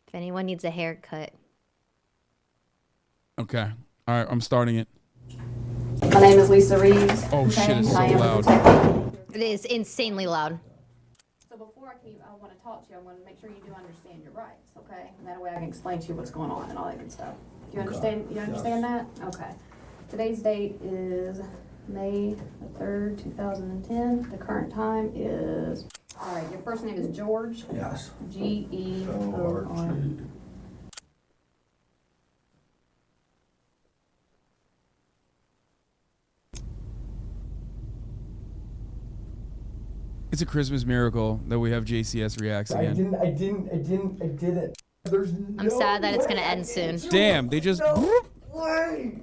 If anyone needs a haircut. Okay. All right, I'm starting it. My name is Lisa Reeves. Oh shit, it's so loud. It is insanely loud. So before I want to talk to you, I want to make sure you do understand your rights, okay? And that way I can explain to you what's going on and all that good stuff. Do you understand? You understand that? Okay. Today's date is May the 3rd, 2010. The current time is, all right, your first name is George? Yes. Georg. It's a Christmas miracle that we have JCS reacts again. I didn't. There's no I'm sad that it's gonna end soon. Damn, they just. way.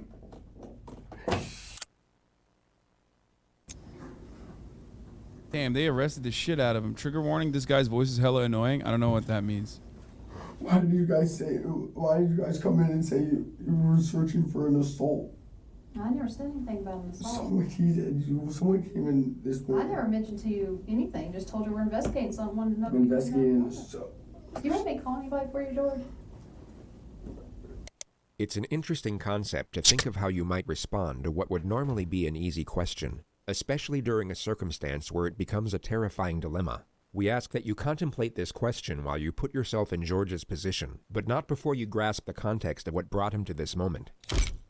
Damn, they arrested the shit out of him. Trigger warning, this guy's voice is hella annoying. I don't know what that means. Why did you guys come in and say you were searching for an assault? I never said anything about an assault. Someone came in this I morning. never mentioned to you anything, just told you we're investigating something. Wanted to know. Investigating. You want me to call anybody for you, George? It's an interesting concept to think of how you might respond to what would normally be an easy question, especially during a circumstance where it becomes a terrifying dilemma. We ask that you contemplate this question while you put yourself in George's position, but not before you grasp the context of what brought him to this moment.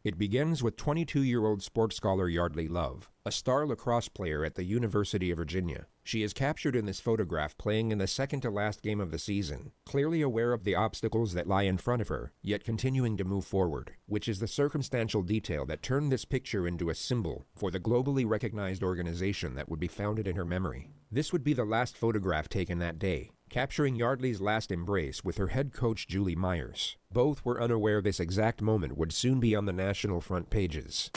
It begins with 22-year-old sports scholar Yeardley Love, a star lacrosse player at the University of Virginia. She is captured in this photograph playing in the second-to-last game of the season, clearly aware of the obstacles that lie in front of her, yet continuing to move forward, which is the circumstantial detail that turned this picture into a symbol for the globally recognized organization that would be founded in her memory. This would be the last photograph taken that day, capturing Yeardley's last embrace with her head coach Julie Myers. Both were unaware this exact moment would soon be on the national front pages.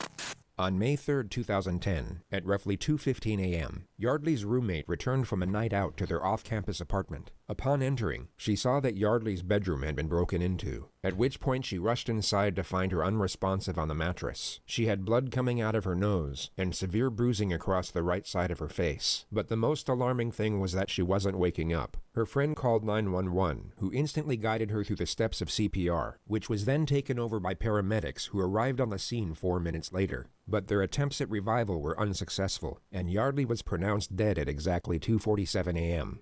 On May 3, 2010, at roughly 2:15 a.m., Yeardley's roommate returned from a night out to their off-campus apartment. Upon entering, she saw that Yeardley's bedroom had been broken into, at which point she rushed inside to find her unresponsive on the mattress. She had blood coming out of her nose and severe bruising across the right side of her face. But the most alarming thing was that she wasn't waking up. Her friend called 911, who instantly guided her through the steps of CPR, which was then taken over by paramedics who arrived on the scene 4 minutes later. But their attempts at revival were unsuccessful, and Yeardley was pronounced dead at exactly 2:47 a.m.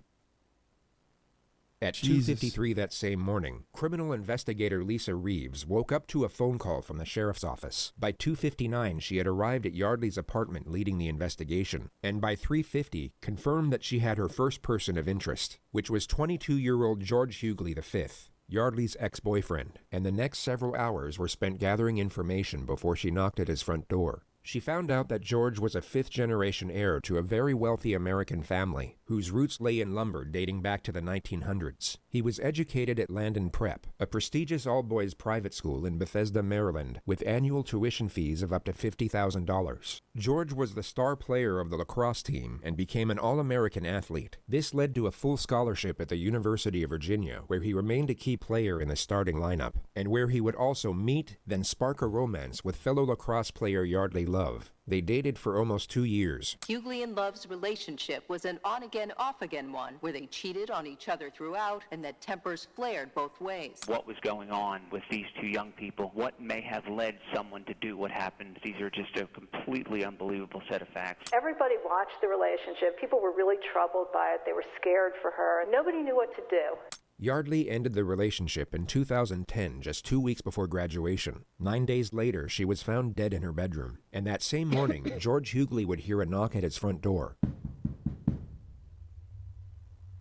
At 2:53 that same morning, criminal investigator Lisa Reeves woke up to a phone call from the sheriff's office. By 2:59, she had arrived at Yeardley's apartment leading the investigation, and by 3:50, confirmed that she had her first person of interest, which was 22-year-old George Yeardley V, Yeardley's ex-boyfriend, and the next several hours were spent gathering information before she knocked at his front door. She found out that George was a fifth-generation heir to a very wealthy American family, whose roots lay in lumber dating back to the 1900s. He was educated at Landon Prep, a prestigious all-boys private school in Bethesda, Maryland, with annual tuition fees of up to $50,000. George was the star player of the lacrosse team and became an All-American athlete. This led to a full scholarship at the University of Virginia, where he remained a key player in the starting lineup, and where he would also meet, then spark a romance with fellow lacrosse player Yeardley Love. They dated for almost 2 years. Yeardley and Love's relationship was an on-again, off-again one, where they cheated on each other throughout and that tempers flared both ways. What was going on with these two young people? What may have led someone to do what happened? These are just a completely unbelievable set of facts. Everybody watched the relationship. People were really troubled by it. They were scared for her. Nobody knew what to do. Yeardley ended the relationship in 2010, just 2 weeks before graduation. 9 days later, she was found dead in her bedroom. And that same morning, George Yeardley would hear a knock at his front door.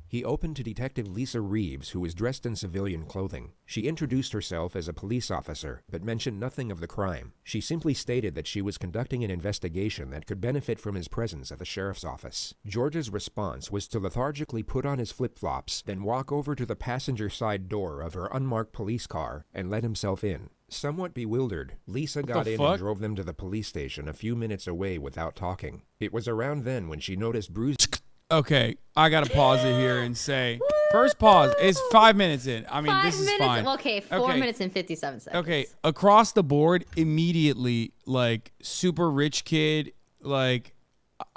He opened to Detective Lisa Reeves, who was dressed in civilian clothing. She introduced herself as a police officer, but mentioned nothing of the crime. She simply stated that she was conducting an investigation that could benefit from his presence at the sheriff's office. George's response was to lethargically put on his flip-flops, then walk over to the passenger side door of her unmarked police car and let himself in. Somewhat bewildered, Lisa got in and drove them to the police station a few minutes away without talking. It was around then when she noticed bruises. Okay, I gotta pause it here and say, first pause, it's 5 minutes in. I mean, this is fine. Okay, 4 minutes and 57 seconds. Okay, across the board, immediately, like, super rich kid, like,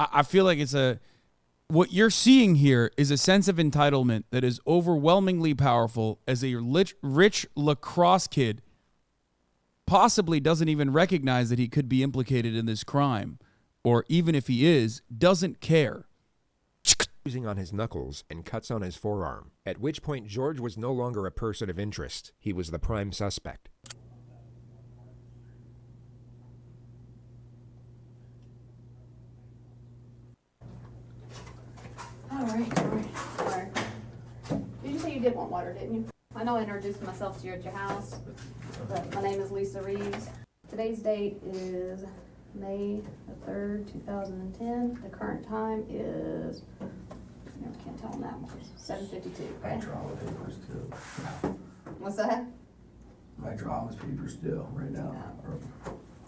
I feel like it's a what you're seeing here is a sense of entitlement that is overwhelmingly powerful as a rich lacrosse kid possibly doesn't even recognize that he could be implicated in this crime, or even if he is, doesn't care. Using on his knuckles and cuts on his forearm, at which point George was no longer a person of interest. He was the prime suspect. All right. Did you say you did want water, didn't you? I know I introduced myself to you at your house, but my name is Lisa Reeves. Today's date is May the 3rd, 2010. The current time is, I can't tell on that one, 7:52. My drama papers too. What's that? My drama's papers still right now.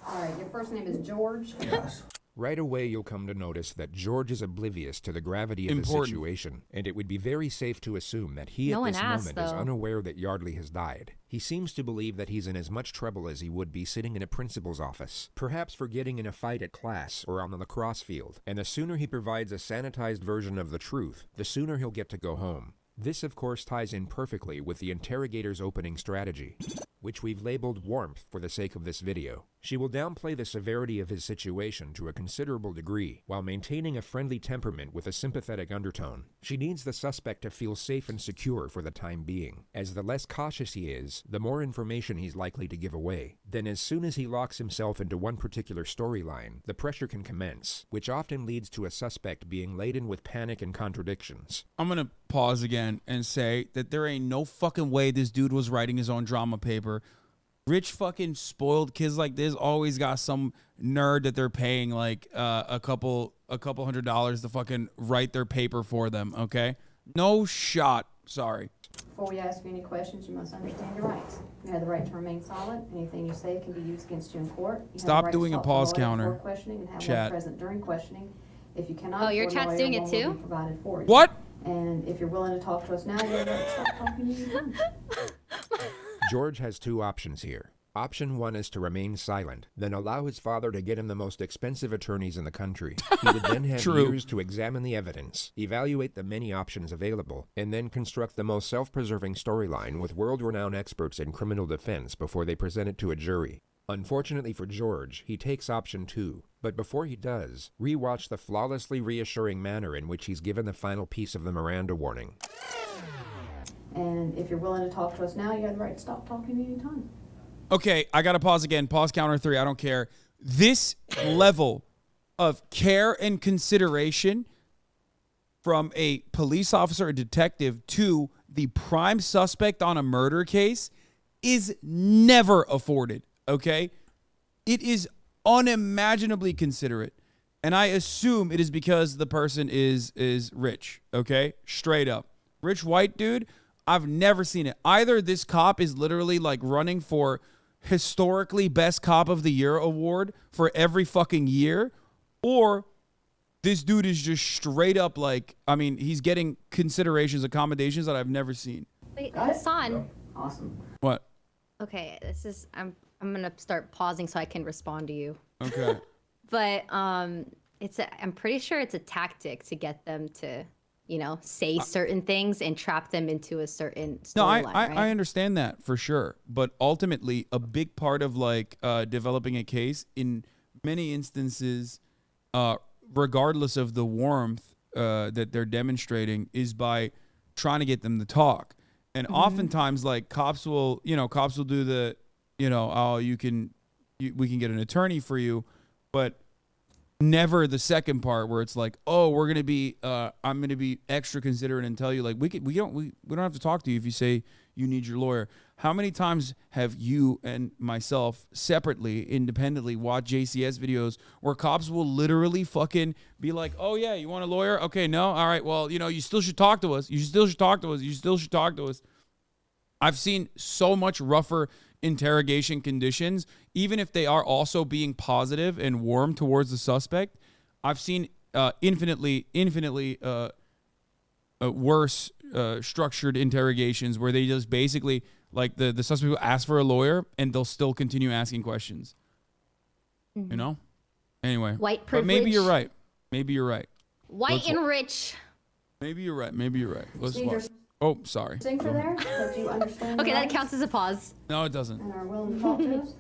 All right, your first name is George? Yes. Right away, you'll come to notice that George is oblivious to the gravity of the situation, and it would be very safe to assume that he at this moment is unaware that Yeardley has died. He seems to believe that he's in as much trouble as he would be sitting in a principal's office, perhaps for getting in a fight at class or on the lacrosse field, and the sooner he provides a sanitized version of the truth, the sooner he'll get to go home. This, of course, ties in perfectly with the interrogator's opening strategy, which we've labeled warmth for the sake of this video. She will downplay the severity of his situation to a considerable degree, while maintaining a friendly temperament with a sympathetic undertone. She needs the suspect to feel safe and secure for the time being, as the less cautious he is, the more information he's likely to give away. Then as soon as he locks himself into one particular storyline, the pressure can commence, which often leads to a suspect being laden with panic and contradictions. I'm gonna pause again and say that there ain't no fucking way this dude was writing his own drama paper. Rich fucking spoiled kids like this always got some nerd that they're paying like a couple $100s to fucking write their paper for them, okay? No shot. Sorry. Before we ask you any questions, you must understand your rights. You have the right to remain silent. Anything you say can be used against you in court. You Stop have the right doing to a talk to pause lawyer counter. before questioning and have Chat. one present during questioning. If you cannot, Oh, your afford a chat's lawyer, doing it one will too? be provided for you. What? And if you're willing to talk to us now, you're right. Stop talking to you. George has two options here. Option one is to remain silent, then allow his father to get him the most expensive attorneys in the country. He would then have years to examine the evidence, evaluate the many options available, and then construct the most self-preserving storyline with world-renowned experts in criminal defense before they present it to a jury. Unfortunately for George, he takes option two. But before he does, rewatch the flawlessly reassuring manner in which he's given the final piece of the Miranda warning. And if you're willing to talk to us now, you have the right to stop talking any time. Okay, I gotta pause again. Pause counter 3. I don't care. This level of care and consideration from a police officer or detective to the prime suspect on a murder case is never afforded, okay? It is unimaginably considerate. And I assume it is because the person is rich, okay? Straight up. Rich white dude, I've never seen it. Either this cop is literally like running for historically best cop of the year award for every fucking year, or this dude is just straight up like, I mean, he's getting considerations, accommodations that I've never seen. Wait, Hassan. Awesome. What? Okay, this is I'm gonna start pausing so I can respond to you. Okay. But I'm pretty sure it's a tactic to get them to, you know, say certain things and trap them into a certain storyline. No, right? I understand that for sure. But ultimately, a big part of like developing a case in many instances, regardless of the warmth that they're demonstrating, is by trying to get them to talk. And oftentimes, like cops will do the, oh, we can get an attorney for you, but never the second part where it's like, oh, we're gonna be, I'm gonna be extra considerate and tell you like we don't have to talk to you if you say you need your lawyer. How many times have you and myself separately, independently watched JCS videos where cops will literally fucking be like, oh yeah, you want a lawyer? Okay, no, all right, well, you still should talk to us. You still should talk to us. You still should talk to us. I've seen so much rougher interrogation conditions, even if they are also being positive and warm towards the suspect. I've seen infinitely worse structured interrogations where they just basically, like the suspect will ask for a lawyer and they'll still continue asking questions. Anyway. White But privilege. maybe you're right. White and rich. Maybe you're right. Maybe you're right. Let's Need your watch. Oh, sorry. signature there, that you understand. Okay, the that rights counts as a pause. No, it doesn't. And are willing to talk to us.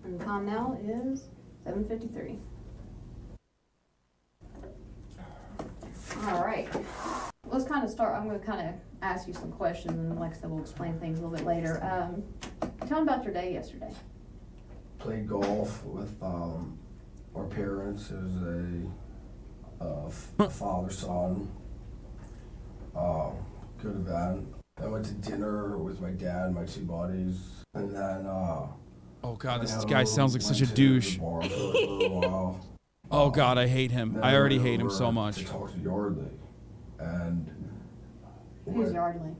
And the time now is 7:53. All right. Let's kind of start. I'm going to kind of ask you some questions, and like I said, we'll explain things a little bit later. Tell me about your day yesterday. Played golf with our parents. It was a father-son. Good event. I went to dinner with my dad and my two buddies, and then Oh God, this went guy home, sounds like such a went to the douche. bar for a little while. Oh God, I hate him. Then I already went hate him over so much. To talk to Yeardley, and Who's Yeardley?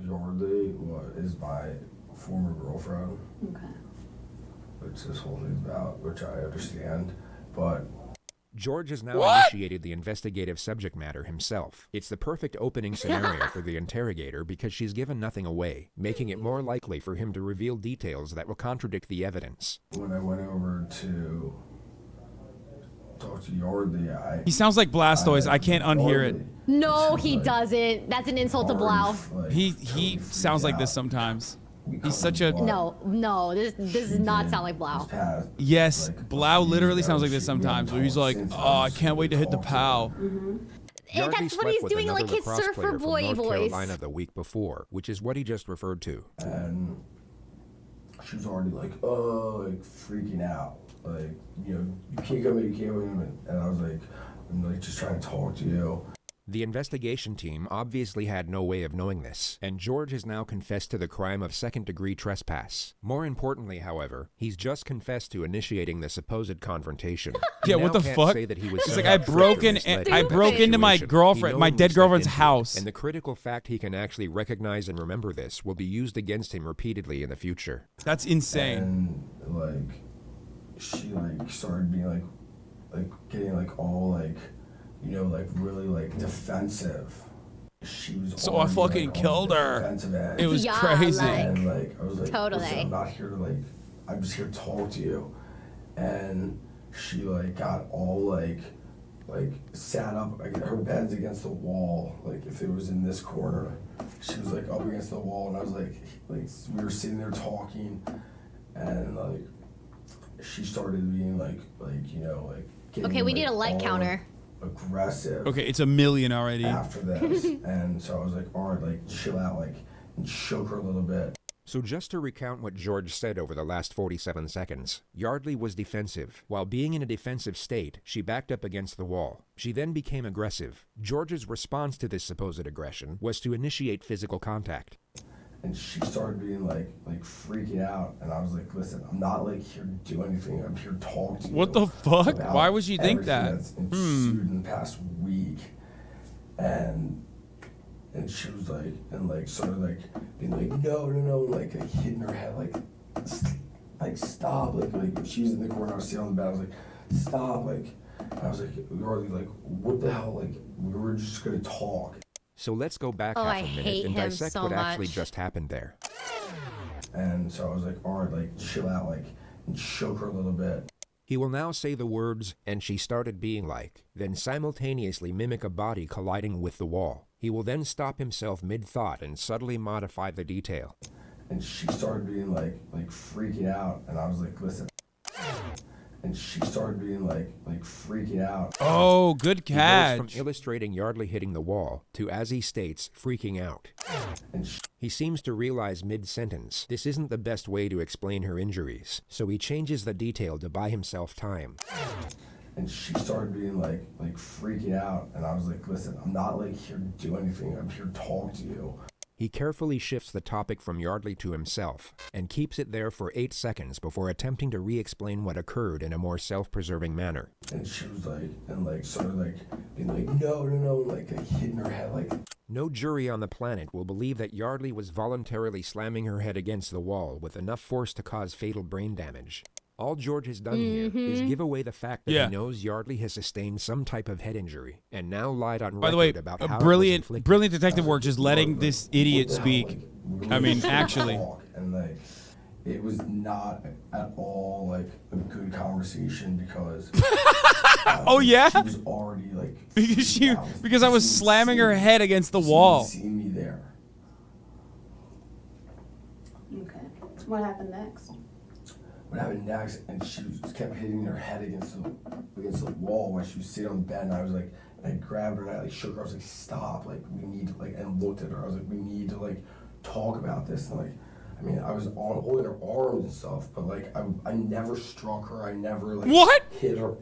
Yeardley is my former girlfriend, Okay. which this whole thing's about, which I understand, but George has now What? initiated the investigative subject matter himself. It's the perfect opening scenario for the interrogator because she's given nothing away, making it more likely for him to reveal details that will contradict the evidence. when I went over to talk to Yeardley, He sounds like Blastoise. I can't unhear it. No, he doesn't. That's an insult to Blau. He sounds like this sometimes. He's such a No, this does not sound like Blau. yes. Blau literally sounds like this sometimes, where he's like, "Oh, I can't wait to hit the pow." And Yardley that's what slept he's with doing, another like his lacrosse surfer player from boy North voice. Carolina the week before, which is what he just referred to. And she was already like, oh, like freaking out. Like, you know, you can't come in, you can't come in. And I was like, I'm like just trying to talk to you. The investigation team obviously had no way of knowing this, and George has now confessed to the crime of second-degree trespass. More importantly, however, he's just confessed to initiating the supposed confrontation. He Yeah, now what the can't fuck? say that he was It's so like I broke in. misled I by the broke into my situation. girlfriend, He my knowingly dead girlfriend's stepped into it, house. and the critical fact he can actually recognize and remember this will be used against him repeatedly in the future. That's insane. And like, she like started being like getting like all like, you know, like really like defensive. She was So I already, fucking like, on killed the her. defensive edge. It was Yeah, crazy. like- And like I was like, Totally. listen, I'm not here to like, I'm just here to talk to you. And she like got all like sat up. Like, her bed's against the wall. Like if it was in this corner, she was like up against the wall, and I was like we were sitting there talking, and like she started being like you know like. Getting, Okay, we like, need a light all counter. Aggressive. Okay, it's 1,000,000 already. After this, and so I was like, all right, like chill out, like, and shook her a little bit. So just to recount what George said over the last 47 seconds, Yeardley was defensive. While being in a defensive state, she backed up against the wall. She then became aggressive. George's response to this supposed aggression was to initiate physical contact. And she started being like freaking out, and I was like, listen, I'm not like here to do anything. I'm here to talk to you. What the fuck? about Why would you think everything that? That's ensued in the past week, and she was like, and like sort of like being like, no, like hitting her head, like stop, like she was in the corner, I was sitting on the bed, I was like, stop, like I was like, Yeardley, like what the hell, like we were just gonna talk. So let's go back Oh, half I a minute hate and him dissect so what actually much. just happened there. And so I was like, all right, like chill out, like, and shook her a little bit. He will now say the words, and she started being like, then simultaneously mimic a body colliding with the wall. He will then stop himself mid-thought and subtly modify the detail. And she started being like freaking out, and I was like, listen. And she started being like freaking out. Oh, good He goes catch. from illustrating Yeardley hitting the wall to, as he states, freaking out. And He seems to realize mid-sentence this isn't the best way to explain her injuries, so he changes the detail to buy himself time. And she started being like freaking out, and I was like, listen, I'm not like here to do anything. I'm here to talk to you. He carefully shifts the topic from Yeardley to himself and keeps it there for 8 seconds before attempting to re-explain what occurred in a more self-preserving manner. And she was like, and like sort of like being like, no, like hitting her head, like. No jury on the planet will believe that Yeardley was voluntarily slamming her head against the wall with enough force to cause fatal brain damage. All George has done here is give away the fact that Yeah. he knows Yeardley has sustained some type of head injury and now lied on By record the way, about a how brilliant, it was inflicted. brilliant detective work, just letting this idiot What the hell, speak. like, we I were mean, just actually. talk, and like, it was not at all like a good conversation because Oh yeah, she was already like because I was slamming her head against the wall. Seen me there. Okay. What happened next? What happened next? And she just kept hitting her head against the wall while she was sitting on the bed. And I was like, I grabbed her and I like shook her. I was like, stop! Like we need to like, and looked at her. I was like, we need to like talk about this. And like, I mean, I was holding her arms and stuff, but like I never struck her. I never like What? hit her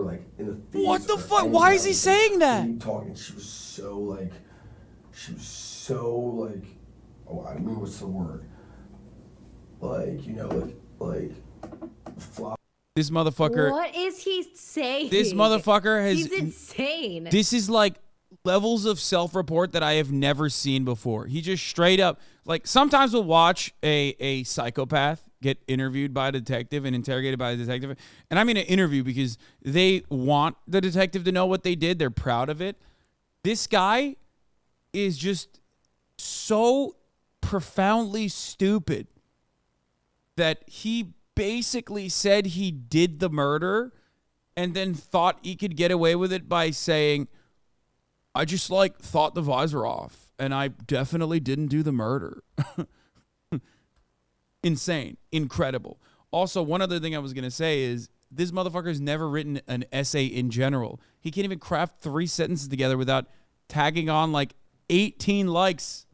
like in the face. What the or fuck? anything. Why is I he was, saying that? Keep talking. She was so like, oh, I mean, what's the word? Like, you know, like flop. This motherfucker. What is he saying? This motherfucker has. He's insane. This is like levels of self-report that I have never seen before. He just straight up, like, sometimes we'll watch a psychopath get interviewed by a detective and interrogated by a detective. And I mean an interview because they want the detective to know what they did. They're proud of it. This guy is just so profoundly stupid that he basically said he did the murder and then thought he could get away with it by saying, I just like thought the visor off and I definitely didn't do the murder. Insane. Incredible. Also, one other thing I was going to say is this motherfucker's never written an essay in general. He can't even craft 3 sentences together without tagging on like 18 likes.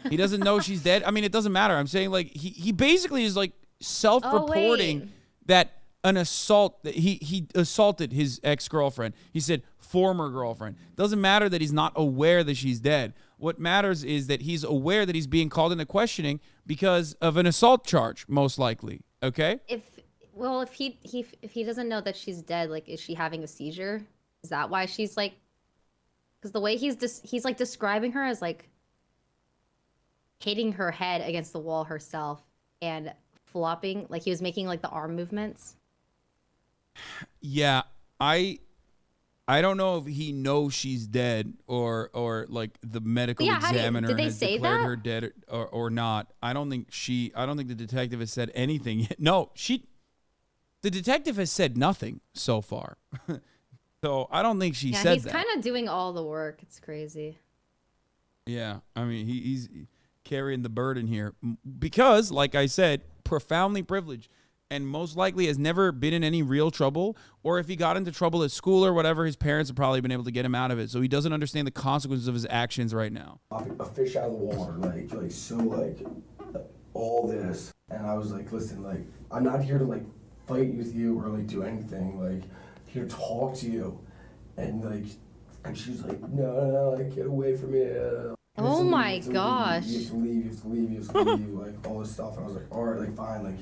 He doesn't know she's dead. I mean, it doesn't matter. I'm saying like he basically is like self-reporting that an assault, that he assaulted his ex-girlfriend. He said former girlfriend. Doesn't matter that he's not aware that she's dead. What matters is that he's aware that he's being called into questioning because of an assault charge, most likely. Okay? If he doesn't know that she's dead, like, is she having a seizure? Is that why she's like? Because the way he's like describing her as like hitting her head against the wall herself and flopping, like he was making like the arm movements. Yeah, I don't know if he knows she's dead or like the medical examiner did they has say declared that? her dead or not. I don't think the detective has said anything yet. No, the detective has said nothing so far. So I don't think she said he's that. kind of doing all the work. It's crazy. Yeah, I mean, he's carrying the burden here because, like I said, profoundly privileged and most likely has never been in any real trouble, or if he got into trouble at school or whatever, his parents have probably been able to get him out of it. So he doesn't understand the consequences of his actions right now. A fish out of the water, like so, like all this, and I was like, listen, like I'm not here to like fight with you or like do anything, like here to talk to you, and she's like, no, like get away from me. Oh my gosh. You have to leave, like all this stuff. And I was like, all right, like fine, like,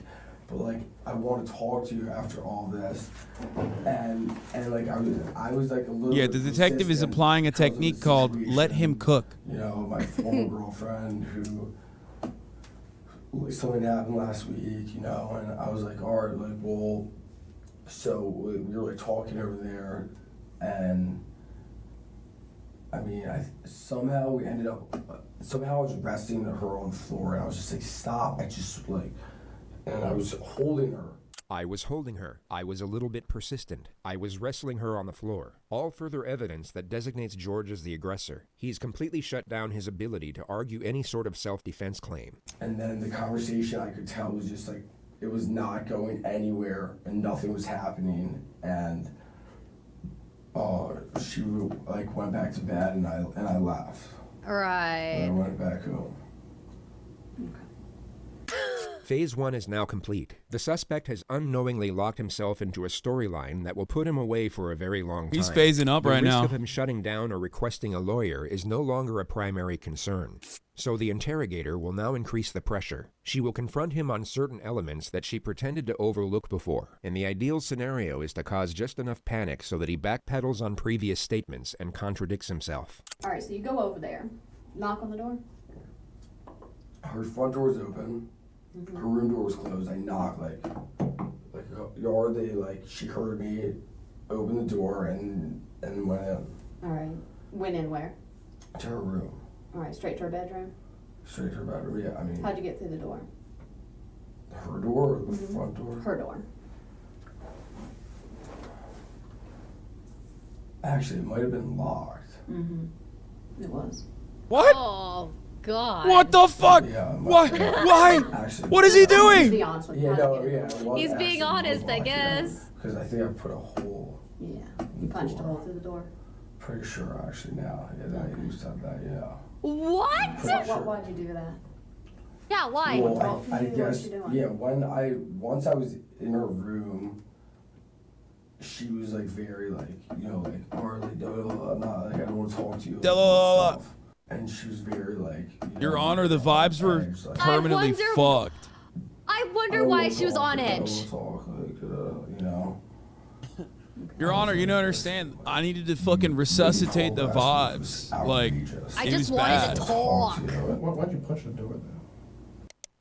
but like I want to talk to you after all this, and like I was like a little. Yeah, the detective is applying a technique called "let him cook." You know, my former girlfriend who something happened last week, you know, and I was like, all right, like, well, so we were like talking over there, and I mean, somehow we ended up, somehow I was resting her on the floor, and I was just like, stop, and I was holding her. I was holding her. I was a little bit persistent. I was wrestling her on the floor. All further evidence that designates George as the aggressor. He's completely shut down his ability to argue any sort of self-defense claim. And then the conversation, I could tell, was just like, it was not going anywhere, and nothing was happening, and she like went back to bed, and I left. Right. And I went back home. Phase 1 is now complete. The suspect has unknowingly locked himself into a storyline that will put him away for a very long time. He's phasing up right now. The risk of him shutting down or requesting a lawyer is no longer a primary concern. So the interrogator will now increase the pressure. She will confront him on certain elements that she pretended to overlook before. And the ideal scenario is to cause just enough panic so that he backpedals on previous statements and contradicts himself. All right, so you go over there, knock on the door. Her front door was open. Her room door was closed. I knocked like yardly, like she heard me open the door and went in. All right, went in where? To her room. All right, straight to her bedroom. Straight to her bedroom. Yeah, I mean. How'd you get through the door? Her door or the front door? Her door. Actually, it might have been locked. It was. What? Oh God. What the fuck? Yeah, Why? Why? Actually, What is he To be doing? honest with you. Yeah, I no, get it. yeah. It was He's being actually honest, I locked, yeah. guess. Because I think I put a hole. Yeah. You punched a hole through the door. Pretty sure actually now. Yeah, that I used to have that. Yeah. What? Pretty sure. Why'd you do that? Yeah. Why? Well, Talk to I me, what guess you doing? yeah. Once I was in her room, she was like very like like Harley, I'm not like I don't want to talk to you. Da, la, la, la. stuff. And she was very like Your Honor, the vibes were and just, like, permanently wonder- fucked. I I wonder don't why wanna she was talk, on like, I don't edge. wanna talk, like, Your Honor, you don't understand. I needed to fucking resuscitate the vibes. Like, outrageous. I it just was wanted bad. to talk. to you. Why'd you punch the door then?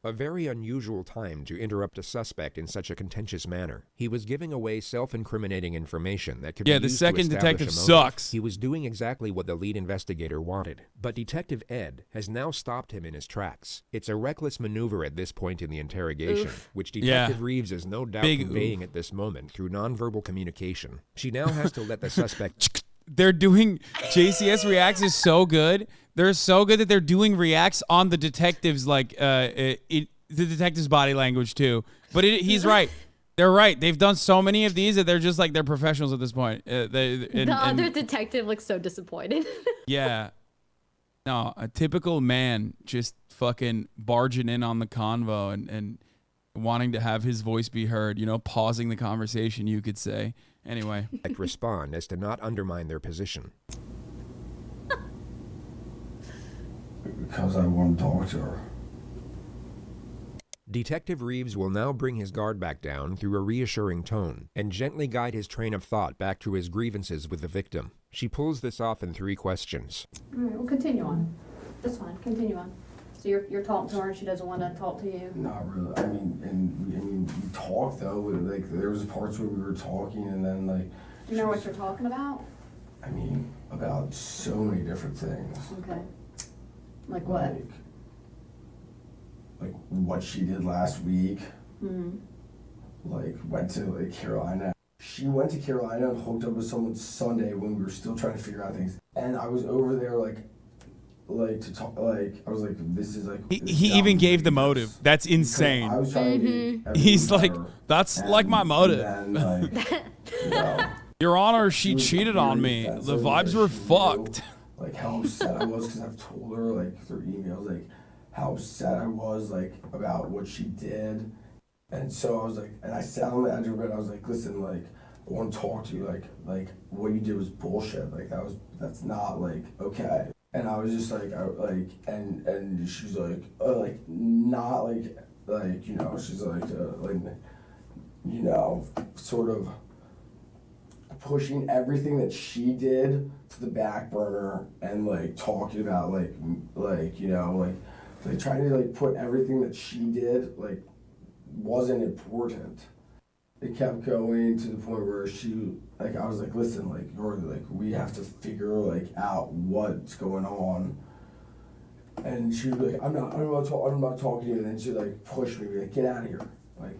A very unusual time to interrupt a suspect in such a contentious manner. He was giving away self-incriminating information that could Yeah, be the used second to establish detective a motive. sucks. He was doing exactly what the lead investigator wanted. But Detective Ed has now stopped him in his tracks. It's a reckless maneuver at this point in the interrogation, which Detective Yeah. Reeves is no doubt Big conveying at this moment through nonverbal communication. She now has to let the suspect... They're doing JCS reacts is so good. They're so good that they're doing reacts on the detective's the detective's body language too. But he's right. They're right. They've done so many of these that they're just like they're professionals at this point. The other detective looks so disappointed. Yeah. No, a typical man just fucking barging in on the convo and wanting to have his voice be heard, pausing the conversation, you could say. Anyway. respond as to not undermine their position. Because I want to talk to her. Detective Reeves will now bring his guard back down through a reassuring tone and gently guide his train of thought back to his grievances with the victim. She pulls this off in 3 questions. All right, well, continue on. That's fine. Continue on. So you're talking to her and she doesn't want to talk to you? Not really. I mean, we talked though. Like there was parts where we were talking, and then like. Do you know what you're talking about? I mean, about so many different things. Okay. Like what? Like what she did last week. Mm-hmm. Like went to like Carolina. She went to Carolina and hooked up with someone Sunday when we were still trying to figure out things. And I was over there like to talk. Like I was like, this is like. He even gave the motive. That's Because insane. I was trying to make everything He's like, better, that's and like my motive. Then, like, Your Honor, she was cheated on very me. The offensive vibes that were she knew, fucked. Like how upset I was because I've told her like through emails like how upset I was like about what she did, and so I was like, and I sat on the edge of it. I was like, listen, like I want to talk to you. Like what you did was bullshit. Like that's not like okay. And I was just like and she's like not like she's like sort of pushing everything that she did to the back burner and like talking about like trying to like put everything that she did like wasn't important. It kept going to the point where she like I was like, listen, like we have to figure like out what's going on. And she was like, I'm not talking to you. And then she like pushed me, like get out of here, like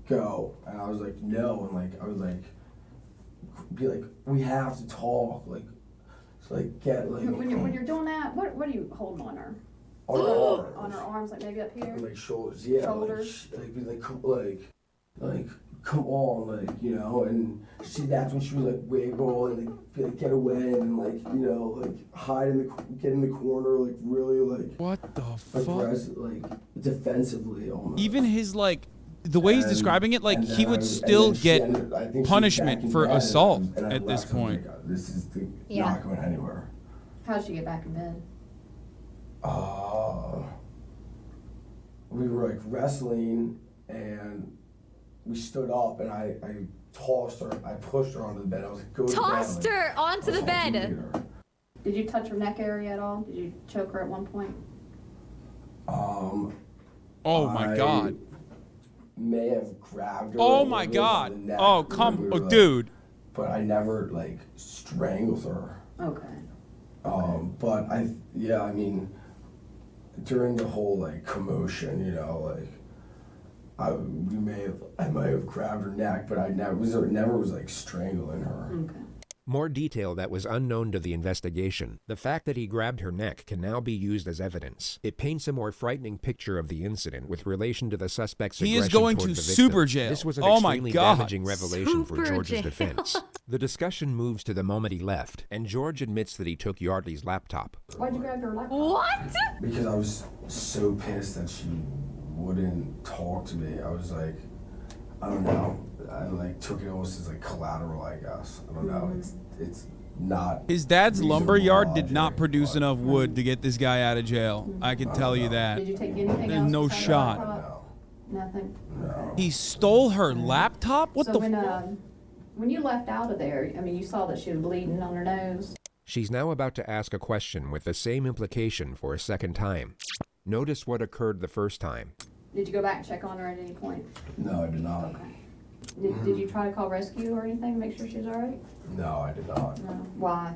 go. And I was like no, and like I was like be like we have to talk, like so like get like when you're doing that, what are you holding on her? on her arms, On her arms, like maybe up here. like shoulders, yeah, Shoulders. like be like come on, like and that's when she was like wiggle and like be like get away and like like hide get in the corner, like really like What the fuck? aggressive, like defensively almost. Even his like the way he's And- describing it, like and he then would I- still and then she get ended- I think she was punishment back in for bed, assault and I at this left, and I'm point. like, this is Yeah. not going anywhere. How'd she get back in bed? We were like wrestling and we stood up and I tossed her, I pushed her onto the bed. I was like, go to bed. Tossed Like, her onto I was the hoping to bed. get her. Did you touch her neck area at all? Did you choke her at one point? Oh my I god. may have grabbed her. Oh a my little bit by god. the neck Oh when come, we were, like- dude. But I never like strangled her. Okay. But I mean, during the whole like commotion, I might have grabbed her neck, but I never was like strangling her. Okay. More detail that was unknown to the investigation. The fact that he grabbed her neck can now be used as evidence. It paints a more frightening picture of the incident with relation to the suspect's He aggression is going toward to the victim. super jail. This was an Oh my extremely God. damaging revelation for Super George's jail. defense. The discussion moves to the moment he left, and George admits that he took Yeardley's laptop. Why'd you grab her laptop? What? Because I was so pissed that she wouldn't talk to me. I was like, I don't know. I like took it almost as like collateral, I guess. I don't know. It's not. His dad's reasonable lumber yard did logic, not produce but- enough wood to get this guy out of jail. I can tell you that. Did you take anything There's else? no besides the shot. laptop? Nothing. No. He stole her laptop? What So the when fuck? when you left out of there, I mean, you saw that she was bleeding on her nose. She's now about to ask a question with the same implication for a second time. Notice what occurred the first time. Did you go back and check on her at any point? No, I did not. Okay. Did you try to call rescue or anything to make sure she's all right? No, I did not. No. Why?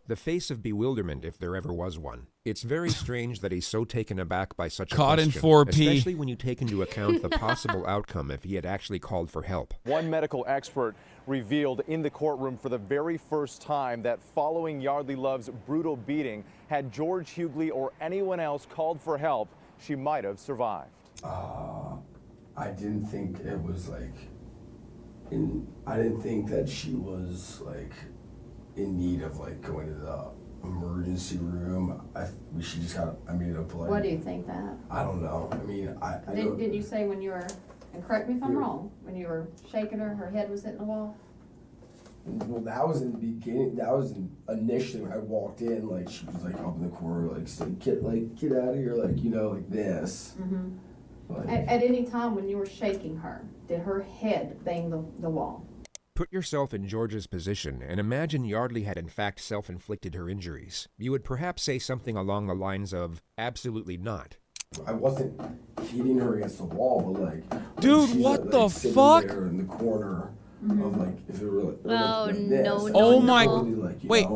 The face of bewilderment, if there ever was one. It's very strange that he's so taken aback by such a Caught in question, 4P. especially when you take into account the possible outcome if he had actually called for help. One medical expert revealed in the courtroom for the very first time that following Yeardley Love's brutal beating, had George Hughley or anyone else called for help, she might have survived. I didn't think it was like. I didn't think that she was like in need of like going to the emergency room. She just got. I mean, like. What do you think that? I don't know. I mean, I don't. Didn't you say when you were, and correct me if I'm wrong, when you were shaking her, her head was hitting the wall? Well, that was in the beginning. That was initially when I walked in. Like she was like up in the corner, like saying, get out of here, like like this. Mm-hmm. Like, At any time when you were shaking her, did her head bang the wall? Put yourself in George's position and imagine Yeardley had in fact self-inflicted her injuries. You would perhaps say something along the lines of, absolutely not. I wasn't hitting her against the wall, but like, Dude, she's, what like, the sitting fuck? there in the corner of like, if it were like, Oh, like no, this, no, Oh my- totally, like, wait.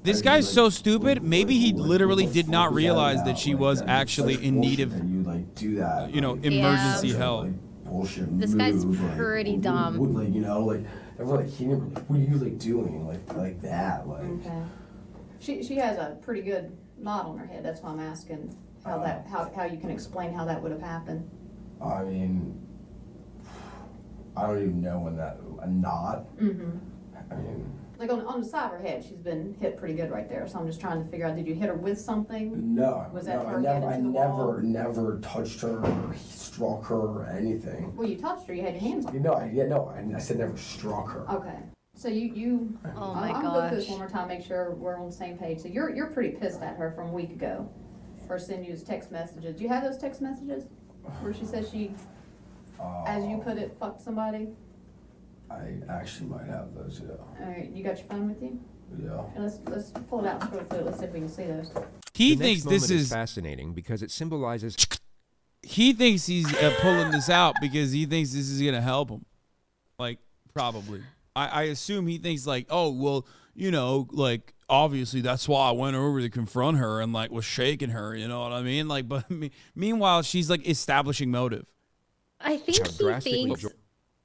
This I'd guy's be so like, stupid. Maybe he like, literally what the did not fuck is that realize about? that she Like, was that's actually such in need bullshit of, that you like do that, like, emergency Yeah. help. like, bullshit This guy's move, like, pretty what- dumb. what, like like everyone like hitting her, like, what are you like doing, like that, like. Okay. She has a pretty good knot on her head. That's why I'm asking how you can explain how that would have happened. I mean, I don't even know when a knot. Mm-hmm. I mean, Like on the side of her head, she's been hit pretty good right there. So I'm just trying to figure out, did you hit her with something? no, Was that no, her head into the wall? never touched her or struck her or anything. Well, you touched her. You had your hands on her. I said never struck her. Okay. So you Oh my I'm gonna go through this gosh. one more time, make sure we're on the same page. So you're pretty pissed at her from a week ago for sending you text messages. Do you have those text messages where she says she, as you put it, fucked somebody? I actually might have those. Yeah. All right, you got your phone with you? Yeah. And let's pull it out and scroll through it. Let's see if we can see those. He The thinks next this moment is. fascinating because it symbolizes He thinks he's pulling this out because he thinks this is gonna help him. Like, probably. I assume he thinks like, oh well, like obviously that's why I went over to confront her and like was shaking her. You know what I mean? Like, but meanwhile she's like establishing motive. I think how he drastically thinks.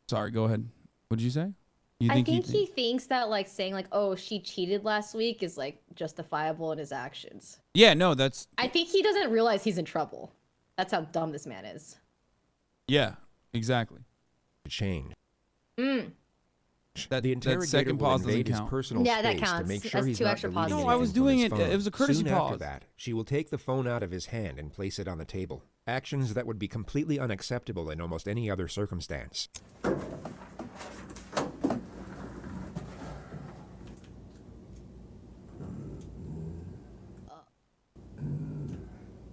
Sorry, go ahead. What did you say? You I think he he thinks that like saying like, oh, she cheated last week is like justifiable in his actions. Yeah, no, that's I think he doesn't realize he's in trouble. That's how dumb this man is. yeah, exactly. change. That The interrogator second will pause doesn't invade his count. personal Yeah, that space to counts. make sure That's he's 2 not extra deleting pauses. No, I was anything from doing his it. phone. It was a courtesy Soon after pause. that, she will take the phone out of his hand and place it on the table. Actions that would be completely unacceptable in almost any other circumstance.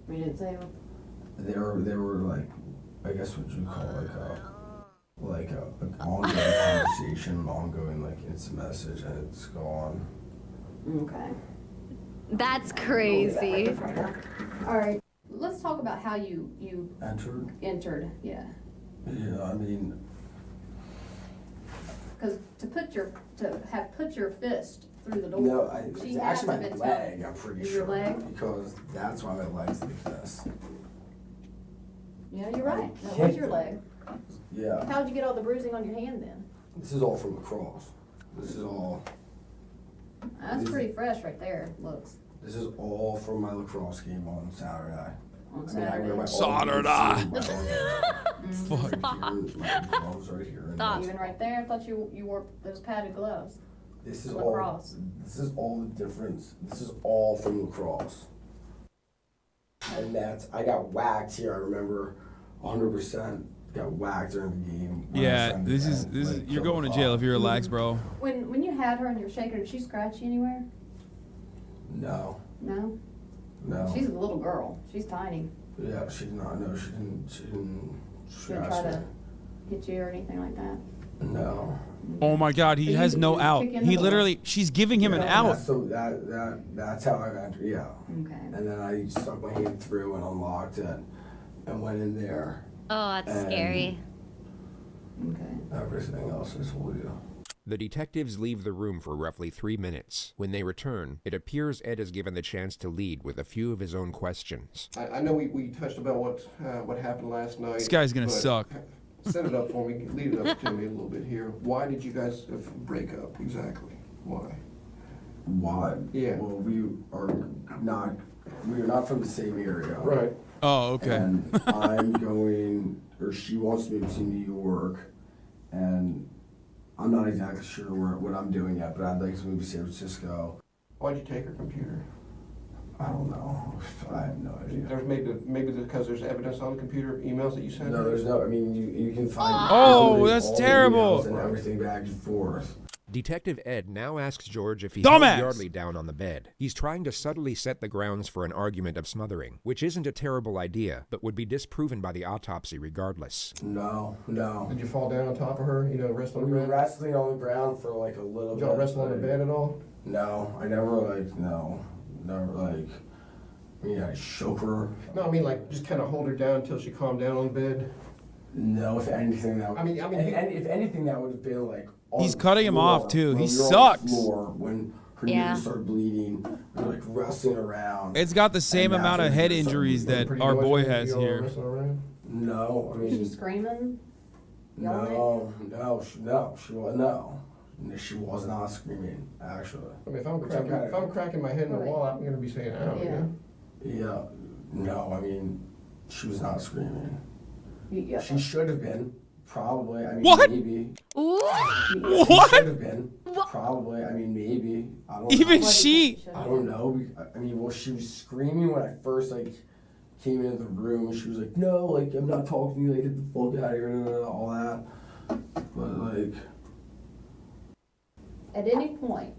We didn't say They were like, I guess what you call like a ongoing conversation, an ongoing like instant message, and it's gone. okay. That's crazy. All right. Let's talk about how you Entered. Yeah. Yeah, I mean, Because to have put your fist through the door. No, She it's had actually to my been leg, telling- I'm pretty Is sure. your leg? Because that's why my leg's like this. Yeah, you're right. That was kicked your it. leg. Yeah. How'd you get all the bruising on your hand then? This is all from lacrosse. This is all That's pretty fresh right there, looks. This is all from my lacrosse game on Saturday. On I mean, I wear my Saturday. Fuck. My gloves right here. And Stop. Even right there, I thought you wore those padded gloves. This is Lacrosse. This is all the difference. This is all from lacrosse. And that's I got whacked here. I remember 100% got whacked during the game. when I was Yeah, trying to this is end, you're kill going the to jail clock. if you relax, bro. When you had her and you're shaking her, did she scratch you anywhere? No, No? no. She's a little girl. She's tiny. Yeah, she did not. No, she didn't. She didn't. She didn't try to hit you or anything like that? No. Oh my God, he So has you- no you out. kick in He the- literally, she's giving him an Yeah, out. That's how I entered. Yeah. Okay. And then I stuck my hand through and unlocked it, and went in there. Oh, that's And scary. Okay. Everything else I told you. The detectives leave the room for roughly 3 minutes. When they return, it appears Ed is given the chance to lead with a few of his own questions. I know we touched about what happened last night. This guy's gonna but suck. Set it up for me. Lead it up to me a little bit here. Why did you guys break up exactly? Why? Why? Yeah. Well, we are not from the same area. Right. Oh, okay. And I'm going, or she wants me to New York, and I'm not exactly sure what I'm doing yet, but I'd like to move to San Francisco. Why'd you take her computer? I don't know. I have no idea. There's maybe because there's evidence on the computer, emails that you sent No, her? there's no. I mean, you can find. Oh, literally that's all the terrible. emails and everything back and forth. Detective Ed now asks George if he Dumbass! held Yeardley down on the bed. He's trying to subtly set the grounds for an argument of smothering, which isn't a terrible idea, but would be disproven by the autopsy regardless. No. Did you fall down on top of her? Rest on We the were bed? wrestling on the ground for like a little Did bit. y'all wrestle on the but- bed at all? No, I never I mean, I shook her. No, I mean just kind of hold her down until she calmed down on the bed. No, if anything, that. I mean, and if anything, that would have been like. On He's the cutting him off, floor, too. when He we were on sucks. the floor, when her Yeah. knees started bleeding, we were like wrestling around. It's got the same And amount of after head we did something, injuries that Pretty our noisy boy when has you all here. wrestling around? No, I Was she mean, screaming? Yelling? No, she was not screaming. Actually, I mean, if I'm Which cracking, I'm if I'm cracking my head in the Right. wall, I'm gonna be saying, "Ow!" Yeah. yeah, no, I mean, she was not screaming. Yeah. She should have been. Probably. I mean, What? maybe. Ooh. She What? should have been. Probably. I mean, maybe. I don't Even know. she. I don't know. I mean, well, she was screaming when I first came into the room. She was like, "No, I'm not talking to you. Get the fuck out of here," all that. But At any point,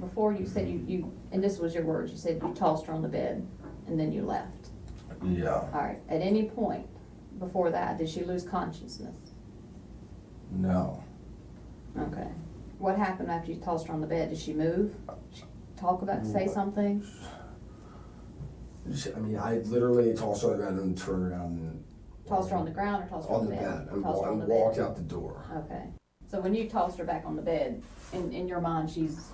before you said you, and this was your words, you said you tossed her on the bed and then you left. yeah, All right, at any point before that, did she lose consciousness? no. Okay. What happened after you tossed her on the bed? Did she move? Talk about, say something? I mean, I literally tossed her on the bed and turned around and Tossed her on the ground or tossed her on the bed and Tossed her on the walked bed. out the door. Okay. So when you tossed her back on the bed, in your mind, she was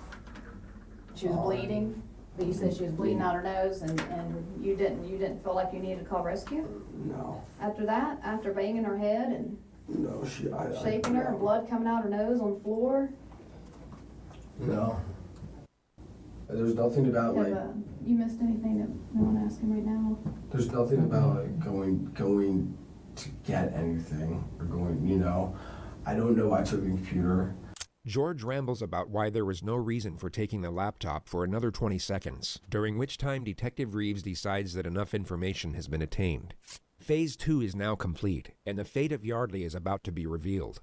bleeding? But you said she was bleeding out her nose and you didn't feel like you needed to call rescue? No, After that, after banging her head and no, shaking her and blood coming out her nose on the floor? No. There's nothing about You missed anything that no one asking right now? There's nothing about going to get anything or going. I don't know why I took the computer. George rambles about why there was no reason for taking the laptop for another 20 seconds, during which time Detective Reeves decides that enough information has been attained. Phase 2 is now complete, and the fate of Yeardley is about to be revealed.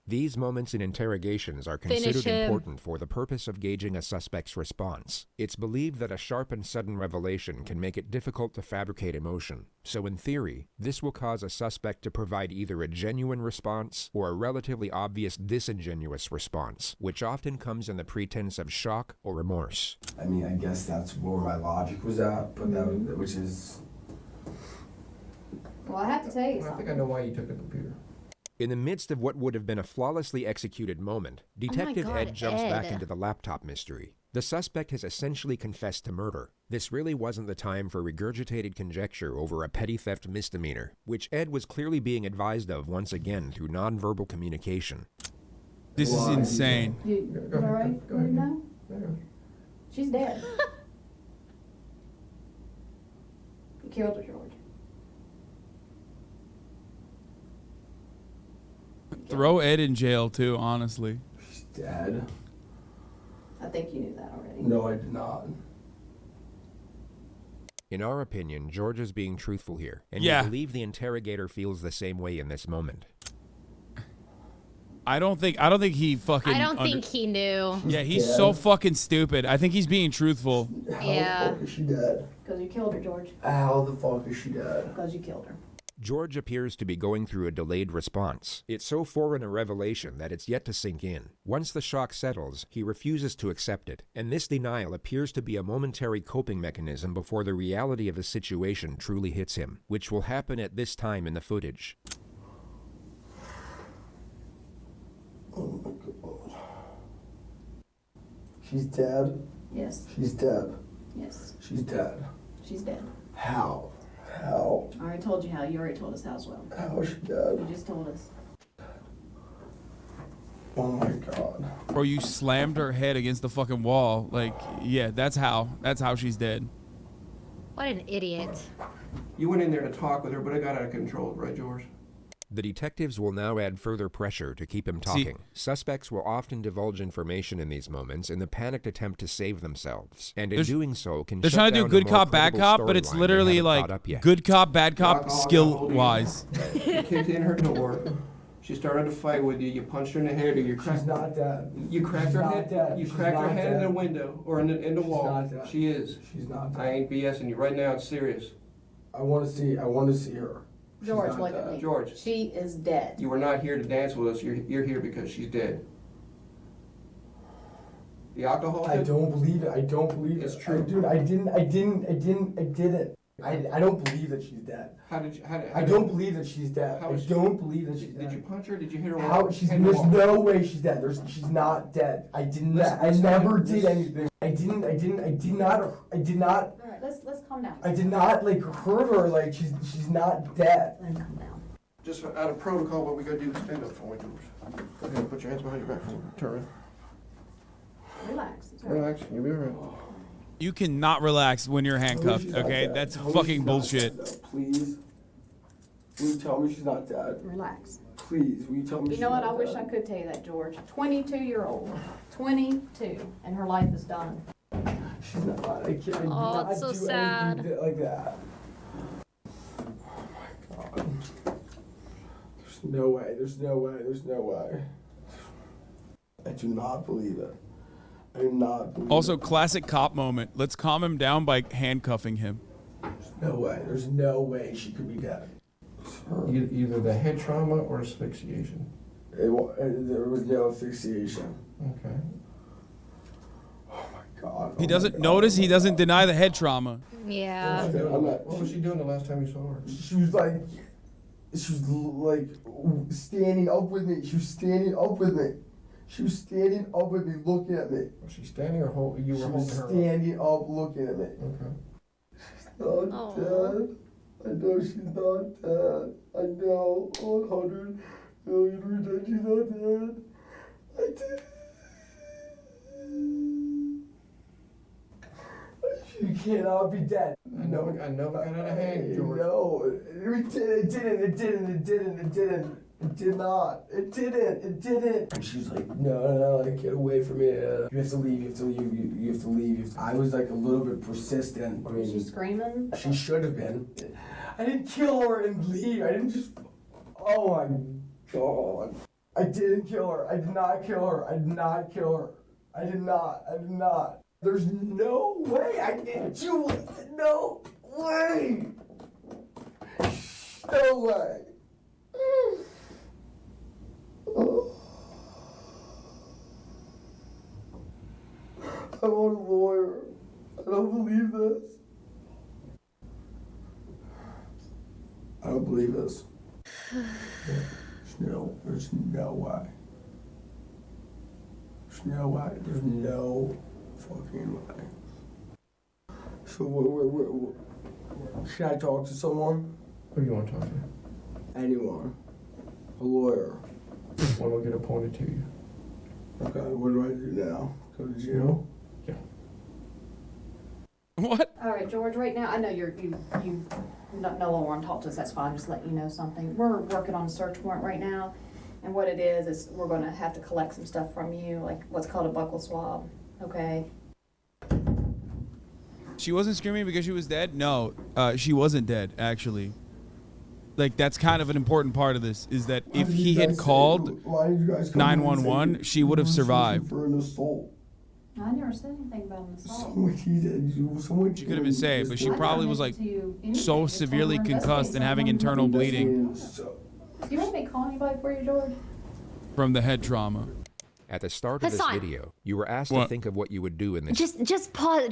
These moments in interrogations are Finish considered him. important for the purpose of gauging a suspect's response. It's believed that a sharp and sudden revelation can make it difficult to fabricate emotion. So in theory, this will cause a suspect to provide either a genuine response or a relatively obvious disingenuous response, which often comes in the pretense of shock or remorse. I mean, I guess that's where my logic was at, but which is. Well, I have to tell you I think I something. know why you took the computer. In the midst of what would have been a flawlessly executed moment, Detective God, Ed jumps back Ed. into the laptop mystery. The suspect has essentially confessed to murder. This really wasn't the time for regurgitated conjecture over a petty theft misdemeanor, which Ed was clearly being advised of once again through nonverbal communication. This is insane. You all right? Go ahead. No? She's dead. You killed her, George. Throw Ed in jail too, honestly. She's dead. I think you knew that already. No, I did not. In our opinion, George is being truthful here, and Yeah. we believe the interrogator feels the same way in this moment. I don't think he fucking. I don't think he knew. Yeah, he's so fucking stupid. I think he's being truthful. How Yeah. the fuck is she dead? Because you killed her, George. How the fuck is she dead? Because you killed her. George appears to be going through a delayed response. It's so foreign a revelation that it's yet to sink in. Once the shock settles, he refuses to accept it, and this denial appears to be a momentary coping mechanism before the reality of the situation truly hits him, which will happen at this time in the footage. Oh my god. She's dead? Yes. She's dead. Yes. She's dead. She's dead. How? How? I already told you how. You already told us how as well. How is she dead? You just told us. Oh my god. Bro, you slammed her head against the fucking wall. Like, yeah, that's how she's dead. What an idiot. You went in there to talk with her, but it got out of control, right, George? The detectives will now add further pressure to keep him talking. Suspects will often divulge information in these moments in the panicked attempt to save themselves, and in doing so can They're shut trying to do down a good more cop, bad credible cop, but it's storyline they literally haven't like thought up yet. good cop, bad cop, Alcohol got skill hold of you. wise. You kicked in her door. She started to fight with you. You punched her in the head, or you cracked. She's not dead. You cracked She's her not head. dead. You She's cracked her not head in the dead. window or in the wall. not dead. She is. She's not dead. I ain't BSing you right now. It's serious. I want to see her. She's George, not look at dead. me. George. She is dead. You were not here to dance with us. You're here because she's dead. The alcohol. I don't believe it. I don't believe It's it. true. Dude, I didn't. I don't believe that she's dead. How did you? I don't believe that she's dead. How I is she- don't believe that she's Did dead. you punch her? Did you hit her? How? with She's, head in the there's wall? no way she's dead. She's not dead. I didn't. I never did anything. I did not. All right, let's calm down. I did not like hurt her. Like she's not dead. Let him calm down. Just out of protocol, what we gotta do is stand up for me, George. Go ahead, put your hands behind your back. Turn around. Relax. It's all right. Relax. You'll be alright. You cannot relax when you're handcuffed, She's not okay? dead. That's Tell me fucking she's not bullshit. dead, though, please. Will you tell me she's not dead? Relax. Please, will you tell me You she's know what? not I wish dead? I could tell you that, George. 22-year-old. 22. And her life is done. She's not. I can't. I did Oh, not it's so do sad. anything like that. Oh my god. There's no way. There's no way. There's no way. I do not believe it. I do not believe Also, it. classic cop moment. Let's calm him down by handcuffing him. No way. There's no way she could be dead. It's her. Either the head trauma or asphyxiation. There was no asphyxiation. Okay. Oh my god. He Oh doesn't my god. notice. Oh He my doesn't god. deny the head trauma. Yeah. What was she doing the last time you saw her? She was like standing up with me. She was standing up with me. She was standing up with me, looking at me. Was she standing or you She were was holding her up? standing up, looking at me. Okay. She's not Aw. dead. I know she's not dead. I know 100 million% she's not dead. I did. She cannot be dead. I know it got out of hand, George. No, it didn't. It did not. It didn't. And she's like, no, like, get away from me. You have to leave. You have to leave. I was like a little bit persistent. I Was she mean, screaming? she should have been. I didn't kill her and leave. I didn't just. Oh my god. I didn't kill her. I did not kill her. I did not kill her. I did not. There's no way I didn't do it. No way. No way. Oh. I want a lawyer. I don't believe this. I don't believe this. There's no way. There's no way. There's no fucking way. So what, should I talk to someone? Who do you want to talk to? Anyone. A lawyer. One will get appointed to you. Okay, what do I do now? Go to jail? Yeah. What? All right, George, right now, I know you no longer want to talk to us, that's fine, just let you know something. We're working on a search warrant right now, and what it is we're gonna have to collect some stuff from you, like what's called a buccal swab, okay? She wasn't screaming because she was dead? No, she wasn't dead, actually. Like, that's kind of an important part of this, is that if he had called 911, she would have survived. For an assault. I never said anything about an assault. Someone She could have been saved, but she I probably don't was like have to do anything, so just tell severely them we're concussed and investigating having someone. internal bleeding Do you want me to call anybody for you, George? from the head trauma. At the start of this Hassan. video, you were asked What? to think of what you would do in this Just pause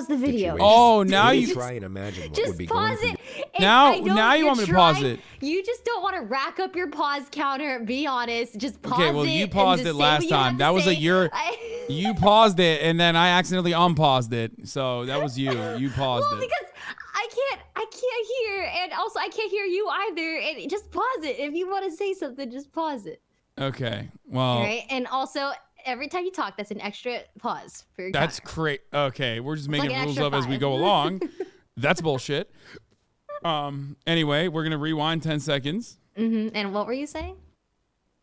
the video. situation. Oh, now Maybe you try and imagine what Just would be going pause through it. your- And Now- I know now you you're want me to pause trying- it. You just don't want to rack up your pause counter. Be honest. Just pause it. Okay, well, you and paused just it say last what you have time. to That was say. you paused it, and then I accidentally unpaused it. So that was you. You paused Well, it. because I can't hear, and also I can't hear you either. And just pause it. If you want to say something, just pause it. Okay, well, All right. And also, every time you talk, that's an extra pause for your that's counter. great. Okay, we're just like making an rules extra up as we 5. go along. That's bullshit. Anyway, we're gonna rewind 10 seconds. And what were you saying?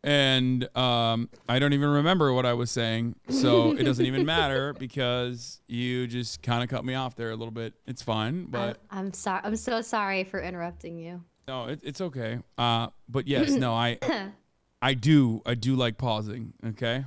And I don't even remember what I was saying, so it doesn't even matter because you just kind of cut me off there a little bit. It's fine, but I'm sorry. I'm so sorry for interrupting you. no, it's okay. But yes, no, I do like pausing. Okay.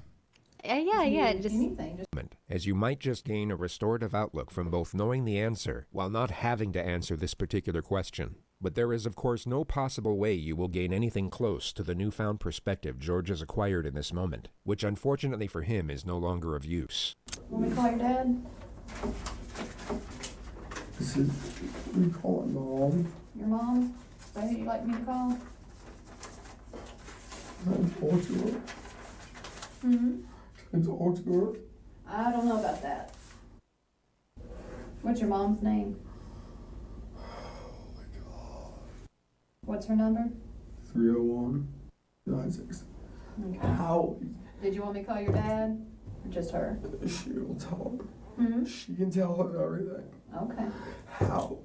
Yeah. Just Anything, just as you might just gain a restorative outlook from both knowing the answer while not having to answer this particular question. But there is, of course, no possible way you will gain anything close to the newfound perspective George has acquired in this moment, which unfortunately for him is no longer of use. want me to call your dad? This is, we call it mom. Your mom? Is that who you'd like me to call? Can I talk to her? Can I talk to her? I don't know about that. What's your mom's name? What's her number? 301 96. Okay. How? Did you want me to call your dad? Or just her? She will tell her. Mm-hmm. She can tell her everything. Okay. How?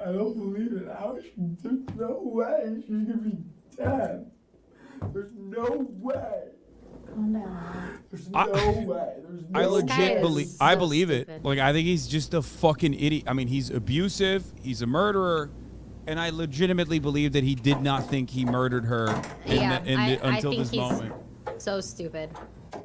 I don't believe it. How is she? There's no way she's gonna be dead. There's no way. Calm down. There's no way. There's no I guy legit is believe. so I believe it. stupid. Like I think he's just a fucking idiot. I mean, he's abusive. He's a murderer, and I legitimately believe that he did not think he murdered her Yeah, I until think this he's- moment. so stupid.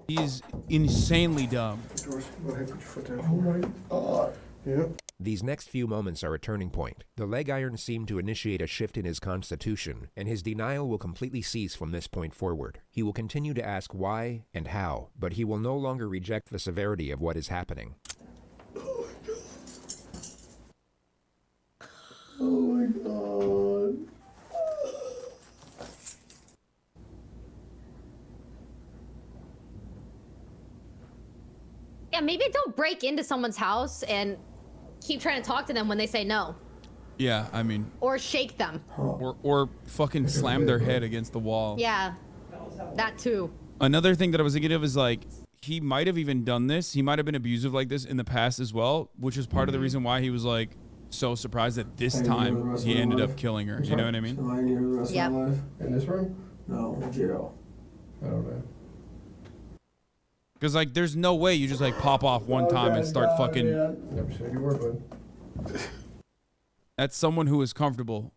He's insanely dumb. George, go ahead, put your foot down. Oh my god. Yep. These next few moments are a turning point. The leg irons seem to initiate a shift in his constitution, and his denial will completely cease from this point forward. He will continue to ask why and how, but he will no longer reject the severity of what is happening. Oh my god. Yeah, maybe don't break into someone's house and keep trying to talk to them when they say no, Yeah, I mean, or shake them. or fucking slam their head against the wall. Yeah, that too. Another thing that I was thinking of is like he might have even done this. He might have been abusive like this in the past as well, which is part of the reason why he was like so surprised that this Hang with the time rest he of my ended life. up killing her. You know what I mean? Am I in here the rest Yep. of my life? In this room? No, jail. I don't know. Because like, there's no way you just like pop off one time and start God, fucking. man. Never said you were, bud. That's someone who is comfortable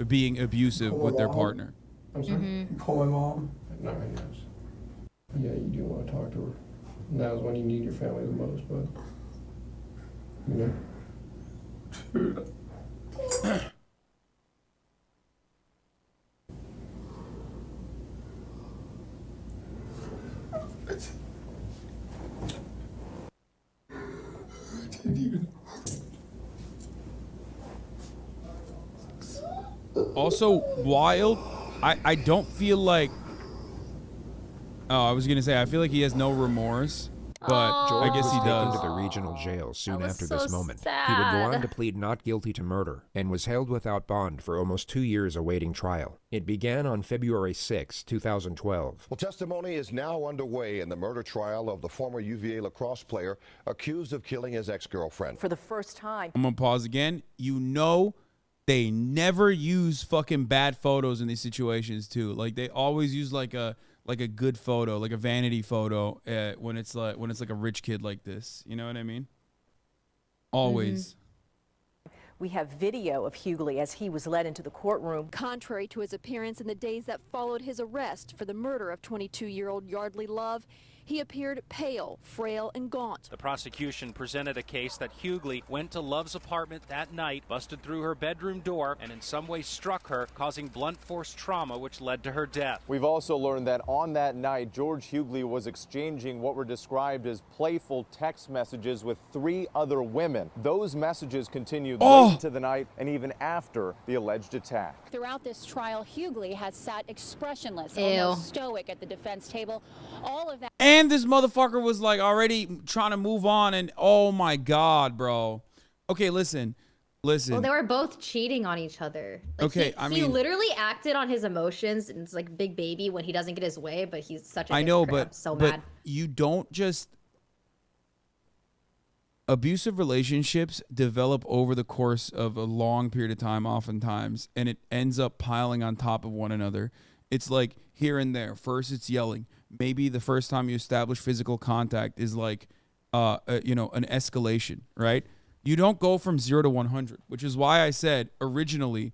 being abusive with their partner. I'm sorry? You call my mom. No, yes. Yeah, you do want to talk to her. Now's when you need your family the most, but you know. Didn't even. Also wild. I don't feel like. Oh, I was gonna say I feel like he has no remorse, but George I guess was he taken does. to the regional jail soon was after so this moment. He would go on sad. to plead not guilty to murder and was held without bond for almost 2 years awaiting trial. It began on February 6, 2012. Well, testimony is now underway in the murder trial of the former UVA lacrosse player accused of killing his ex-girlfriend. For the first time. I'm gonna pause again. You know, they never use fucking bad photos in these situations too. Like they always use like a good photo, like a vanity photo, when it's like a rich kid like this. You know what I mean? Always. We have video of Hughley as he was led into the courtroom. Contrary to his appearance in the days that followed his arrest for the murder of 22-year-old Yeardley Love, he appeared pale, frail, and gaunt. The prosecution presented a case that Hughley went to Love's apartment that night, busted through her bedroom door, and in some way struck her, causing blunt force trauma, which led to her death. We've also learned that on that night, George Hughley was exchanging what were described as playful text messages with 3 other women. Those messages continued late into the night and even after the alleged attack. Throughout this trial, Hughley has sat expressionless, Ew. almost stoic at the defense table. All of that. And this motherfucker was like already trying to move on, and oh my god, bro. Okay, listen. Well, they were both cheating on each other. Like Okay, he literally acted on his emotions, and it's like big baby when he doesn't get his way, but he's such a I know, hypocrite. I'm but so but mad. you don't just abusive relationships develop over the course of a long period of time, oftentimes, and it ends up piling on top of one another. It's like here and there. First, it's yelling. Maybe the first time you establish physical contact is like, an escalation, right? You don't go from 0 to 100, which is why I said originally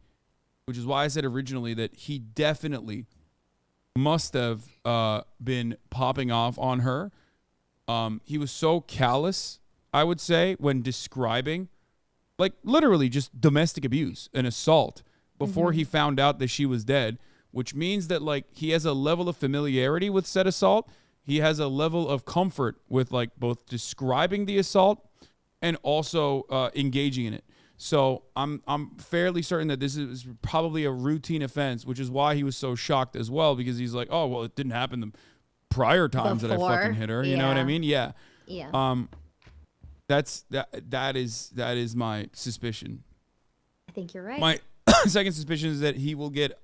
that he definitely must have been popping off on her. He was so callous, I would say, when describing, like literally just domestic abuse and assault before he found out that she was dead, which means that like he has a level of familiarity with said assault. He has a level of comfort with like both describing the assault and also engaging in it. So I'm fairly certain that this is probably a routine offense, which is why he was so shocked as well, because he's like, oh, well, it didn't happen the prior times that I fucking hit her. You know what I mean? Yeah. Yeah. That is my suspicion. I think you're right. My second suspicion is that he will get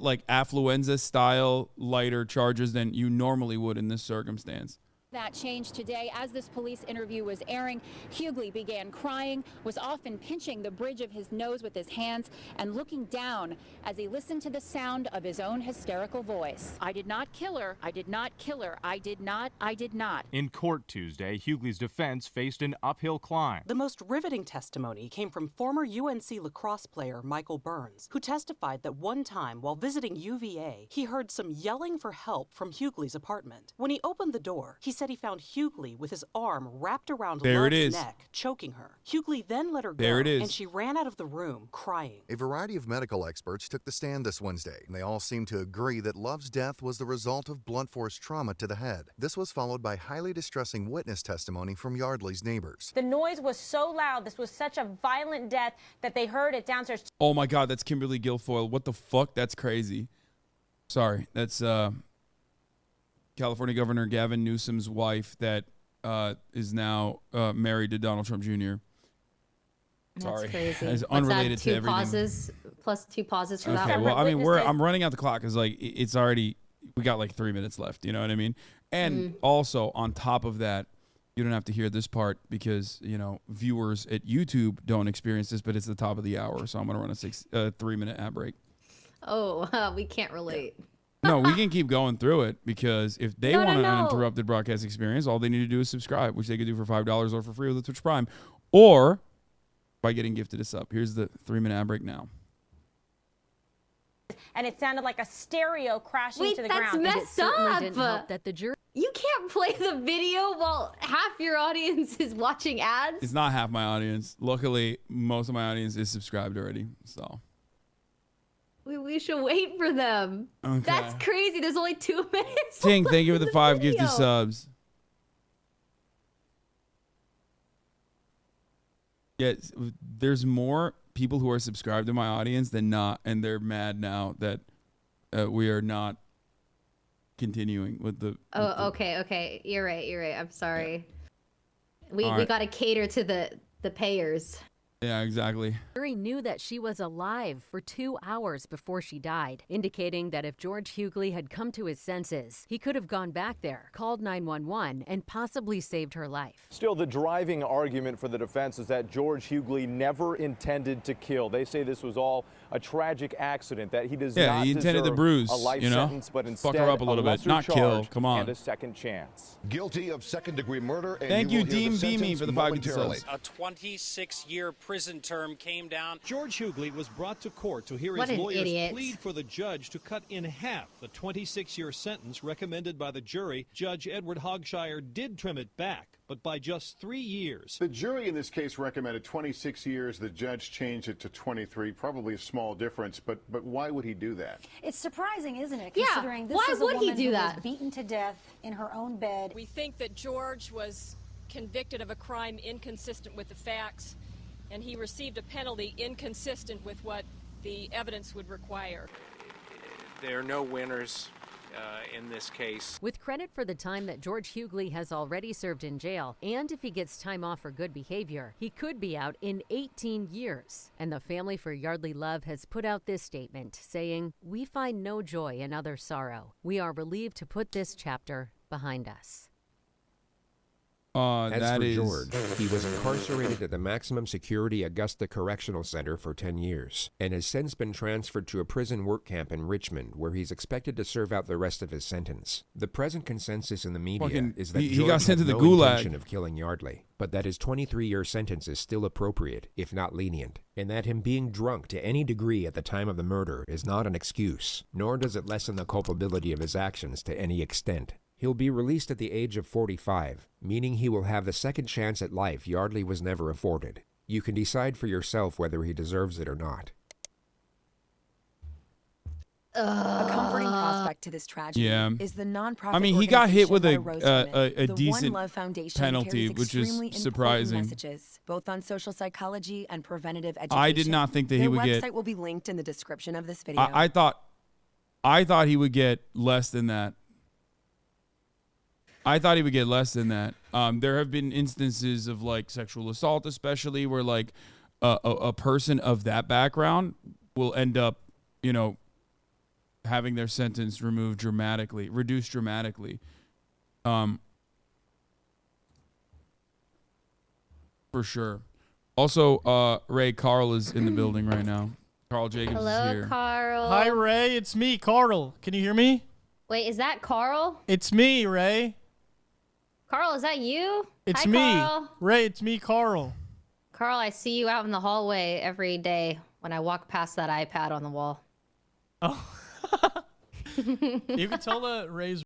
like affluenza style lighter charges than you normally would in this circumstance. That changed today. As this police interview was airing, Hughley began crying, was often pinching the bridge of his nose with his hands and looking down as he listened to the sound of his own hysterical voice. I did not kill her. I did not kill her. I did not. In court Tuesday, Hughley's defense faced an uphill climb. The most riveting testimony came from former UNC lacrosse player Michael Burns, who testified that one time while visiting UVA, he heard some yelling for help from Hughley's apartment. When he opened the door, he said he found Hughley with his arm wrapped around Love's neck, choking her. Hughley then let her go, and she ran out of the room crying. A variety of medical experts took the stand this Wednesday, and they all seemed to agree that Love's death was the result of blunt force trauma to the head. This was followed by highly distressing witness testimony from Yeardley's neighbors. The noise was so loud, this was such a violent death that they heard it downstairs. Oh my God, that's Kimberly Guilfoyle. What the fuck? That's crazy. Sorry, that's California Governor Gavin Newsom's wife that is now married to Donald Trump Jr. Sorry, That's crazy. It's What's unrelated that, to two everything. Pauses plus 2 pauses for that Okay, one. well, I mean, I'm running out the clock because like it's already, we got like 3 minutes left. You know what I mean? And also on top of that, you don't have to hear this part because viewers at YouTube don't experience this, but it's the top of the hour, so I'm gonna run a 3 minute ad break. Oh, we can't relate. No, we can keep going through it because if they want an no. uninterrupted broadcast experience, all they need to do is subscribe, which they could do for $5 or for free with the Twitch Prime, or by getting gifted a sub. Here's the 3 minute ad break now. And it sounded like a stereo crashing to the that's ground. messed up. That the jury. You can't play the video while half your audience is watching ads. It's not half my audience. Luckily, most of my audience is subscribed already. So We should wait for them. Okay. That's crazy. There's only 2 minutes. Ting, left thank you for in the 5 video. gifted subs. Yeah, there's more people who are subscribed to my audience than not, and they're mad now that we are not continuing with the. Oh, okay. You're right. I'm sorry. We All right. got to cater to the payers. Yeah, exactly. Jury knew that she was alive for 2 hours before she died, indicating that if George Hughley had come to his senses, he could have gone back there, called 911, and possibly saved her life. Still, the driving argument for the defense is that George Hughley never intended to kill. They say this was all a tragic accident, that he does not he intended to deserve bruise, a life you know? sentence, but Fuck instead her up a little bit, lesser not kill. charge Come on. and a second chance. Guilty of second-degree murder. And Thank you, will hear Dean the Beamy, sentence for the 5 momentarily. A 26-year prison term came down. George Hughley was brought to court to hear What his an lawyers idiot. plead for the judge to cut in half the 26-year sentence recommended by the jury. Judge Edward Hogshire did trim it back, but by just 3 years. The jury in this case recommended 26 years. The judge changed it to 23. Probably a small difference, but why would he do that? It's surprising, isn't it? Yeah, Considering this why is a would he woman do who that? was beaten to death in her own bed. We think that George was convicted of a crime inconsistent with the facts, and he received a penalty inconsistent with what the evidence would require. There are no winners in this case. With credit for the time that George Hughley has already served in jail, and if he gets time off for good behavior, he could be out in 18 years. And the family for Yeardley Love has put out this statement saying, "We find no joy in other sorrow. We are relieved to put this chapter behind us." As that for is George, he was incarcerated at the maximum security Augusta Correctional Center for 10 years, and has since been transferred to a prison work camp in Richmond, where he's expected to serve out the rest of his sentence. The present consensus in the media is that he George got sent had to the no gulag. intention of killing Yeardley, but that his 23-year sentence is still appropriate, if not lenient, and that him being drunk to any degree at the time of the murder is not an excuse, nor does it lessen the culpability of his actions to any extent. He'll be released at the age of 45, meaning he will have the second chance at life Yeardley was never afforded. You can decide for yourself whether he deserves it or not. A comforting prospect to this tragedy is the nonprofit. I mean, he got hit with a the decent One Love Foundation penalty, carries which extremely is surprising. important messages, both on social psychology and preventative education. I did not think that he would Their get. website will be linked in the description of this video. I thought he would get less than that. I thought he would get less than that. There have been instances of like sexual assault, especially where like a person of that background will end up, you know, having their sentence reduced dramatically. For sure. Also, Ray, Carl is in the building right now. Carl Jacobs is Hello, here. Carl. Hi, Ray. It's me, Carl. Can you hear me? Wait, is that Carl? It's me, Ray. Carl, is that you? It's Hi, me. Carl. Ray, it's me, Carl. Carl, I see you out in the hallway every day when I walk past that iPad on the wall. Oh. You can tell that Ray's